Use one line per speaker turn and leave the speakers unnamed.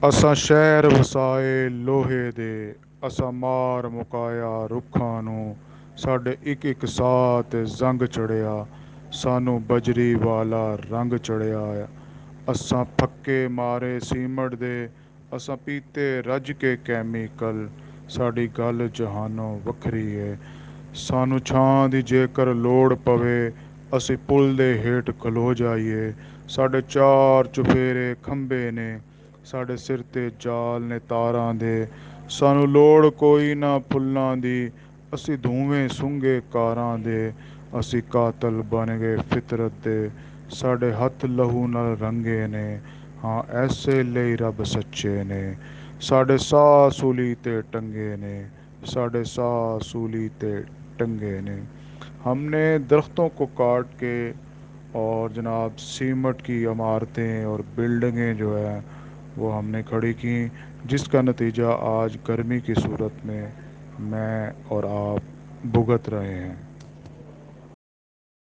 ਅਸਾਂ ਸ਼ਹਿਰ ਵਸਾਏ ਲੋਹੇ ਦੇ, ਅਸਾਂ ਮਾਰ ਮੁਕਾਇਆ ਰੁੱਖਾਂ ਨੂੰ। ਸਾਡੇ ਇੱਕ ਇੱਕ ਸਾਹ 'ਤੇ ਜ਼ੰਗ ਚੜ੍ਹਿਆ, ਸਾਨੂੰ ਬਜਰੀ ਵਾਲਾ ਰੰਗ ਚੜ੍ਹਿਆ। ਅਸਾਂ ਫੱਕੇ ਮਾਰੇ ਸੀਮਟ ਦੇ, ਅਸਾਂ ਪੀਤੇ ਰੱਜ ਕੇ ਕੈਮੀਕਲ। ਸਾਡੀ ਗੱਲ ਜਹਾਨੋਂ ਵੱਖਰੀ ਏ। ਸਾਨੂੰ ਛਾਂ ਦੀ ਜੇਕਰ ਲੋੜ ਪਵੇ, ਅਸੀਂ ਪੁਲ ਦੇ ਹੇਠ ਖਲੋ ਜਾਈਏ। ਸਾਡੇ ਚਾਰ ਚੁਫੇਰੇ ਖੰਭੇ ਨੇ, ਸਾਡੇ ਸਿਰ 'ਤੇ ਜਾਲ ਨੇ ਤਾਰਾਂ ਦੇ। ਸਾਨੂੰ ਲੋੜ ਕੋਈ ਨਾ ਫੁੱਲਾਂ ਦੀ, ਅਸੀਂ ਧੂਵੇਂ ਸੁੰਘੇ ਕਾਰਾਂ ਦੇ। ਅਸੀਂ ਕਾਤਲ ਬਣ ਗਏ ਫਿਤਰਤ ਦੇ, ਸਾਡੇ ਹੱਥ ਲਹੂ ਨਾਲ ਰੰਗੇ ਨੇ। ਹਾਂ, ਐਸੇ ਲਈ ਰੱਬ ਸੱਚੇ ਨੇ। ਸਾਡੇ ਸਾਹ ਸੂਲੀ 'ਤੇ ਟੰਗੇ ਨੇ, ਸਾਡੇ साह सूली ते टंगे ने। हमने दरख्तों को काट के और जनाब सीमट की इमारतें और बिल्डिंगें जो है वो हमने खड़ी की, जिसका नतीजा आज गर्मी की सूरत में मैं और आप भुगत रहे हैं।